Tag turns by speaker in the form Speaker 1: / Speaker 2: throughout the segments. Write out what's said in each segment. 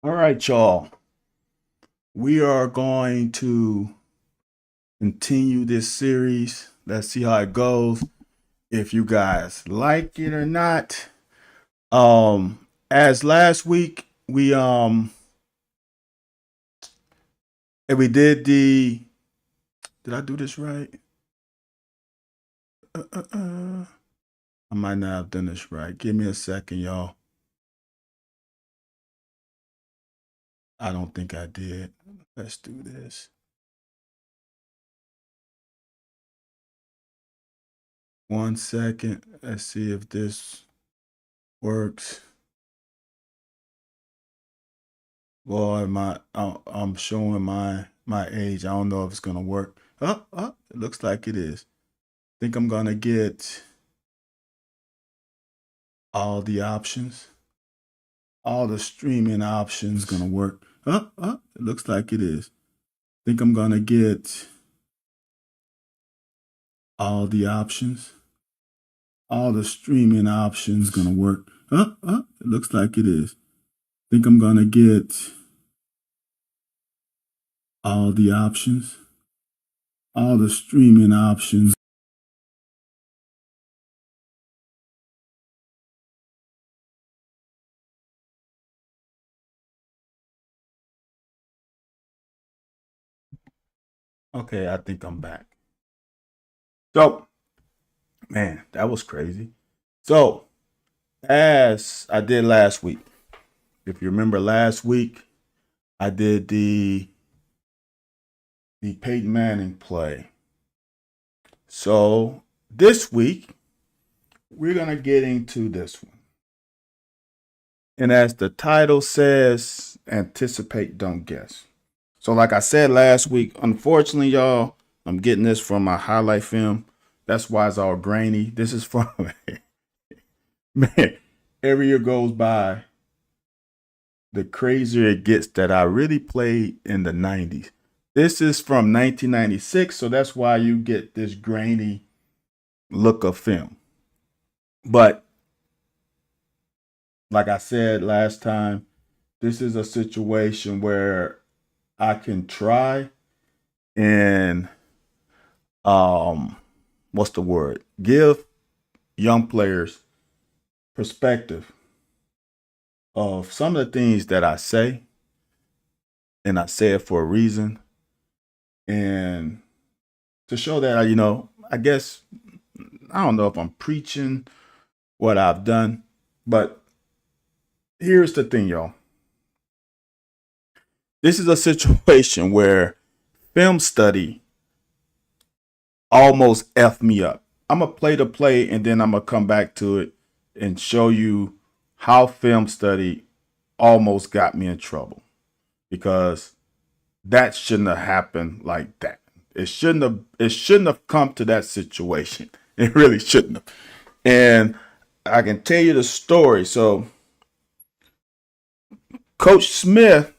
Speaker 1: All right, y'all. We are going to continue this series. Let's see how it goes. If you guys like it or not. As last week we did the did I do this right? Uh, uh, uh. I might not have done this right. Give me a second, y'all. I don't think I did. Let's do this. One second. Let's see if this works. Boy, I'm showing my age. I don't know if it's gonna work. It looks like it is. Think I'm gonna get all the options. All the streaming options gonna work. It looks like it is. Think I'm gonna get all the options. All the streaming options gonna work. It looks like it is. Think I'm gonna get all the options. All the streaming options. Okay, I think I'm back. So, man, that was crazy. So, as I did last week, if you remember last week, I did the Peyton Manning play. So, this week, we're going to get into this one. And as the title says, anticipate, don't guess. So, like I said last week, unfortunately, y'all, I'm getting this from my highlight film. That's why it's all grainy. This is from, man, every year goes by, the crazier it gets that I really played in the 90s. This is from 1996, so that's why you get this grainy look of film. But like I said last time, this is a situation where I can try and what's the word? Give young players perspective of some of the things that I say, and I say it for a reason, and to show that I guess I don't know if I'm preaching what I've done, but here's the thing, y'all. This is a situation where film study almost F me up. I'm going to play the play and then I'm going to come back to it and show you how film study almost got me in trouble, because that shouldn't have happened like that. It shouldn't have come to that situation. It really shouldn't have. And I can tell you the story. So Coach Smith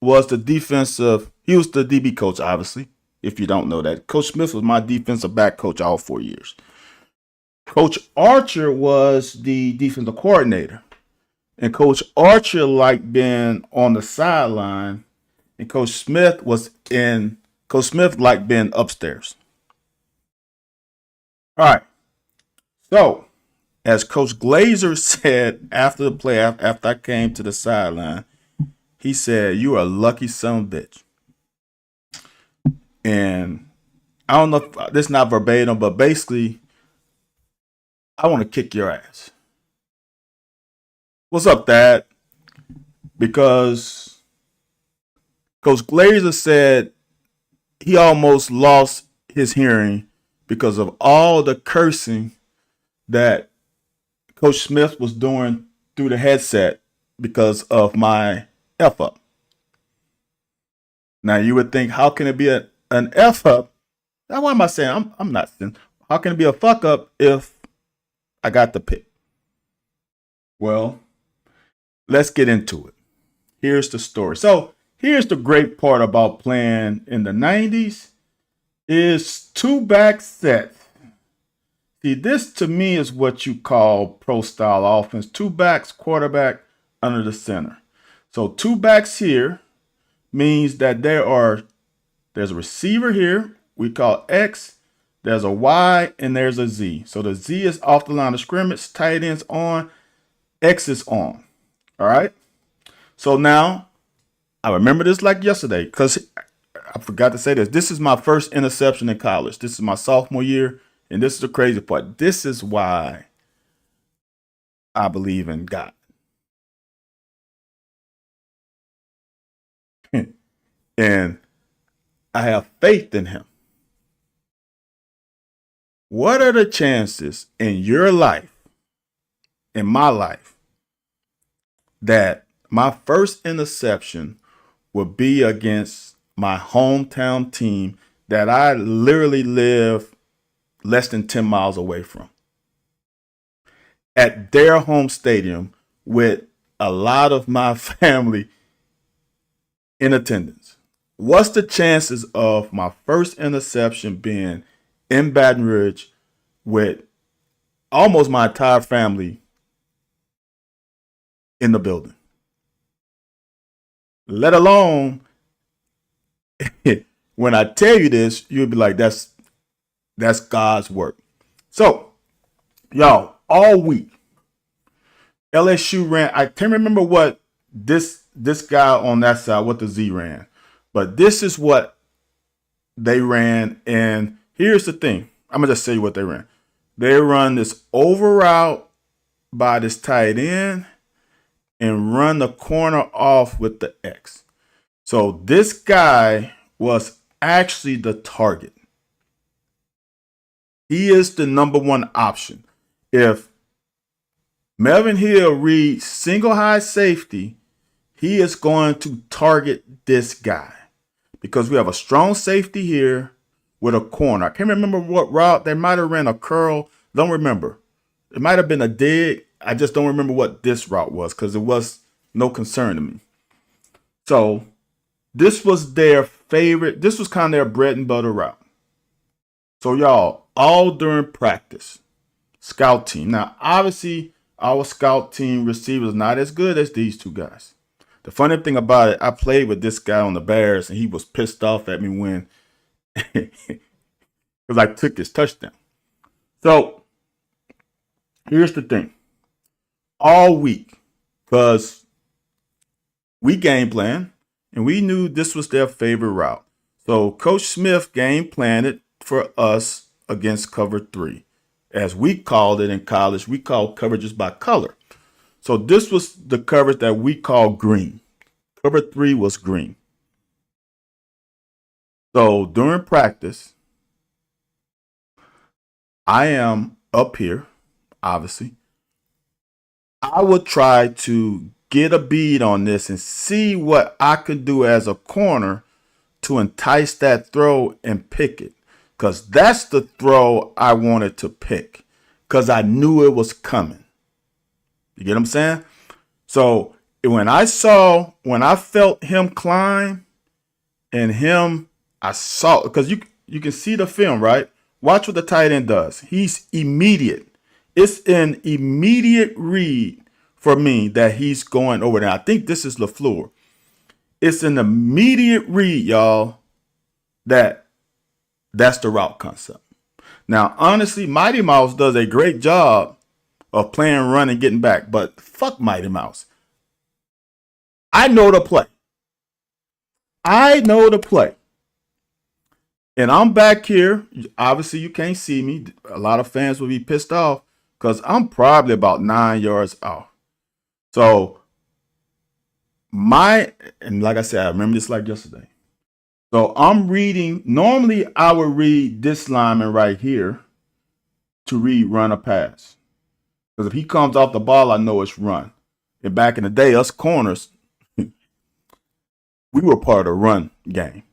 Speaker 1: he was the DB coach, obviously. If you don't know that, Coach Smith was my defensive back coach all 4 years. Coach Archer was the defensive coordinator. And Coach Archer liked being on the sideline, and Coach Smith liked being upstairs. All right. So, as Coach Glazer said after the play, after I came to the sideline, he said, "You are a lucky son of a bitch." And I don't know if this is not verbatim, but basically, I want to kick your ass. What's up, Dad? Because Coach Glazer said he almost lost his hearing because of all the cursing that Coach Smith was doing through the headset because of my F up. Now you would think, how can it be an F up? Now, why am I saying I'm not saying? How can it be a fuck up if I got the pick? Well, let's get into it. Here's the story. So here's the great part about playing in the 90s is two back sets. See, this to me is what you call pro style offense. Two backs, quarterback under the center. So 2 backs here means that there's a receiver here, we call X, there's a Y, and there's a Z. So the Z is off the line of scrimmage, tight end's on, X is on. All right. So now I remember this like yesterday because I forgot to say this. This is my first interception in college. This is my sophomore year. And this is the crazy part. This is why I believe in God. And I have faith in him. What are the chances in your life, in my life, that my first interception will be against my hometown team that I literally live less than 10 miles away from, at their home stadium with a lot of my family in attendance? What's the chances of my first interception being in Baton Rouge with almost my entire family in the building? Let alone when I tell you this, you'll be like, that's God's work. So, y'all, all week, LSU ran. I can't remember what this guy on that side, what the Z ran, but this is what they ran. And here's the thing. I'm gonna just say what they ran. They run this over route by this tight end and run the corner off with the X. So this guy was actually the target. He is the number one option. If Melvin Hill reads single high safety, he is going to target this guy because we have a strong safety here with a corner. I can't remember what route. They might have ran a curl. Don't remember. It might have been a dig. I just don't remember what this route was because it was no concern to me. So this was their favorite. This was kind of their bread and butter route. So y'all, all during practice, scout team. Now, obviously, our scout team receivers not as good as these two guys. The funny thing about it, I played with this guy on the Bears, and he was pissed off at me when because I took his touchdown. So here's the thing. All week, because we game planned, and we knew this was their favorite route. So Coach Smith game planned it for us against cover 3. As we called it in college, we called coverages by color. So this was the coverage that we call green. Cover 3 was green. So during practice, I am up here, obviously. I would try to get a bead on this and see what I could do as a corner to entice that throw and pick it. Because that's the throw I wanted to pick. Because I knew it was coming. You get what I'm saying? So when I felt him climb and I saw, because you can see the film, right? Watch what the tight end does. He's immediate. It's an immediate read for me that he's going over there. I think this is LaFleur. It's an immediate read, y'all, that's the route concept. Now, honestly, Mighty Mouse does a great job of playing run and getting back, but fuck Mighty Mouse. I know the play. And I'm back here. Obviously, you can't see me. A lot of fans will be pissed off because I'm probably about 9 yards off. So, and like I said, I remember this like yesterday. So I'm reading. Normally, I would read this lineman right here to read run or pass. Because if he comes off the ball, I know it's run. And back in the day, us corners, we were part of the run game.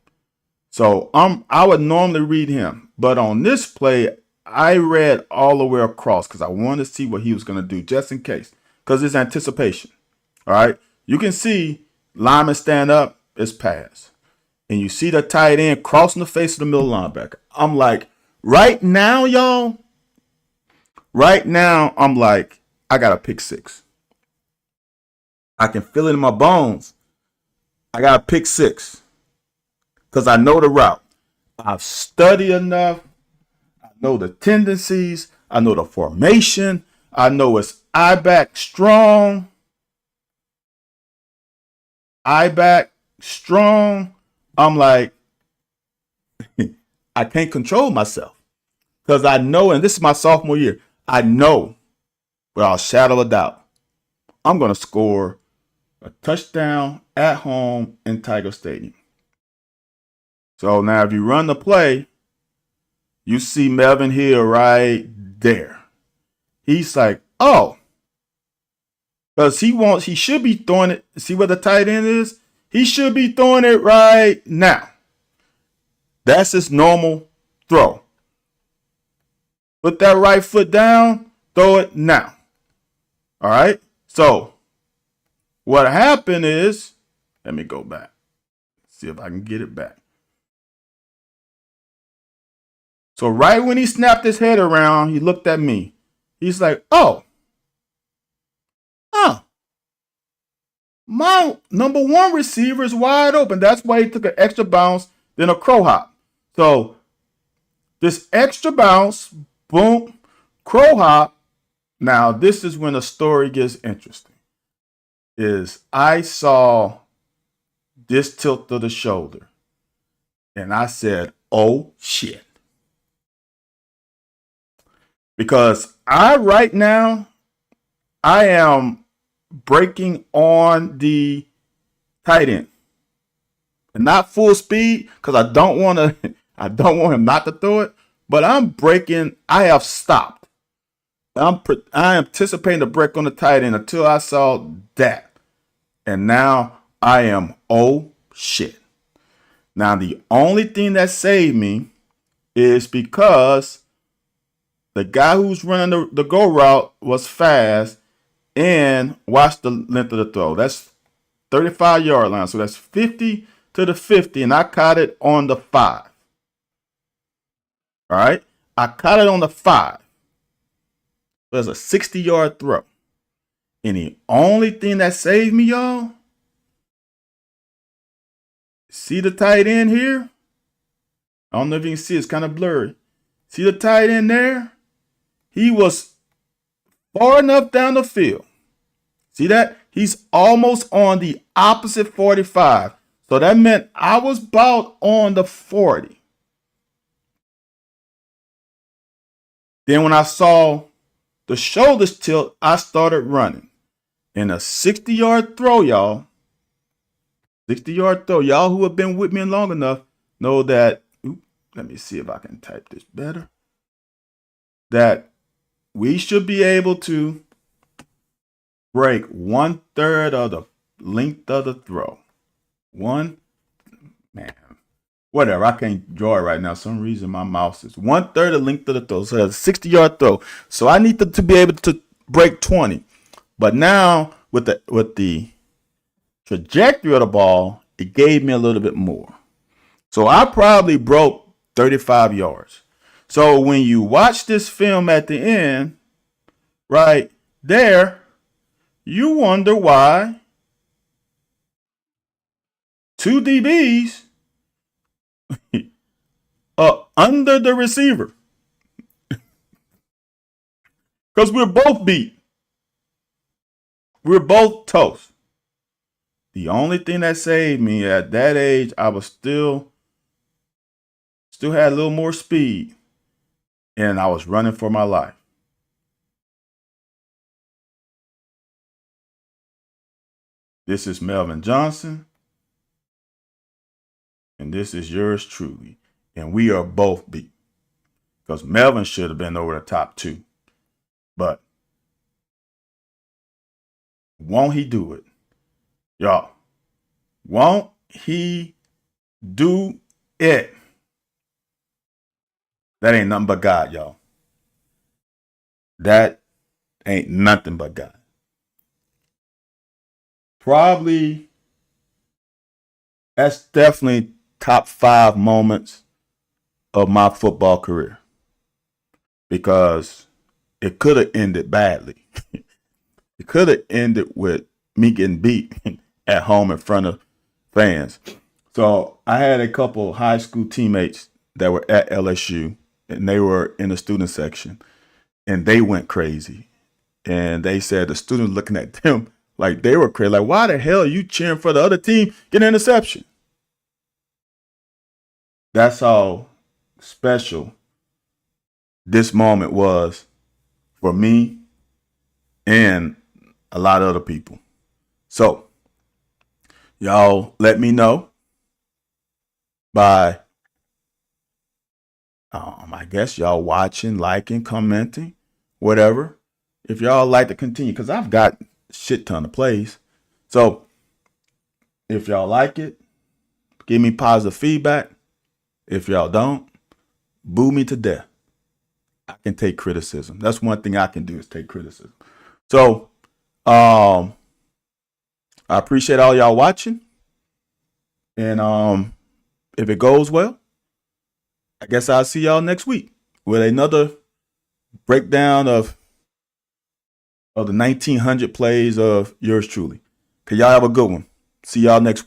Speaker 1: So I would normally read him. But on this play, I read all the way across because I wanted to see what he was going to do just in case. Because it's anticipation. All right. You can see lineman stand up, it's pass. And you see the tight end crossing the face of the middle linebacker. I'm like, right now, y'all, I'm like, I got a pick 6. I can feel it in my bones. I got to pick 6 because I know the route. I've studied enough. I know the tendencies. I know the formation. I know it's I back strong. I back strong. I'm like, I can't control myself because I know, and this is my sophomore year, I know without a shadow of a doubt, I'm going to score a touchdown at home in Tiger Stadium. So now if you run the play, you see Melvin Hill right there. He's like, oh, because he should be throwing it. See where the tight end is? He should be throwing it right now. That's his normal throw. Put that right foot down, throw it now. All right? So what happened is, let me go back. See if I can get it back. So right when he snapped his head around, he looked at me. He's like, oh, my number 1 receiver is wide open. That's why he took an extra bounce, then a crow hop. So this extra bounce, boom, crow hop. Now this is when the story gets interesting. Is I saw this tilt of the shoulder, and I said, oh shit. Because right now, I am breaking on the tight end. And not full speed, because I don't want him not to throw it, but I'm breaking, I have stopped. I am anticipating the break on the tight end until I saw that. And now I am, oh shit. Now the only thing that saved me is because the guy who's running the go route was fast and watch the length of the throw. That's 35-yard line. So that's 50 to the 50, and I caught it on the 5. All right? I caught it on the 5. There's a 60-yard throw. And the only thing that saved me, y'all, see the tight end here? I don't know if you can see. It's kind of blurry. See the tight end there? He was far enough down the field. See that? He's almost on the opposite 45. So that meant I was about on the 40. Then when I saw the shoulders tilt, I started running. And a 60-yard throw, y'all. 60-yard throw. Y'all who have been with me long enough know that. Let me see if I can type this better. That we should be able to break 1/3 of the length of the throw. Whatever. I can't draw it right now. For some reason my mouse is 1/3 the length of the throw. So it's a 60-yard throw. So I need to be able to break 20. But now with the trajectory of the ball, it gave me a little bit more. So I probably broke 35 yards. So when you watch this film at the end, right there, you wonder why 2 DBs are under the receiver. Because we're both beat. We're both toast. The only thing that saved me at that age, I was still had a little more speed, and I was running for my life. This is Melvin Johnson, and this is yours truly. And we are both beat. Because Melvin should have been over the top 2. But won't he do it? Y'all, won't he do it? That ain't nothing but God, y'all. That ain't nothing but God. Probably, that's definitely top 5 moments of my football career. Because it could have ended badly. It could have ended with me getting beat at home in front of fans. So I had a couple high school teammates that were at LSU, and they were in the student section, and they went crazy. And they said the students looking at them like they were crazy. Like, why the hell are you cheering for the other team get an interception? That's how special this moment was for me and a lot of other people. So, y'all let me know by, I guess y'all watching, liking, commenting, whatever. If y'all like to continue, because I've got a shit ton of plays. So, if y'all like it, give me positive feedback. If y'all don't, boo me to death. I can take criticism. That's one thing I can do is take criticism. So, I appreciate all y'all watching. And if it goes well, I guess I'll see y'all next week with another breakdown of the 1900 plays of yours truly. Okay, y'all have a good one. See y'all next week.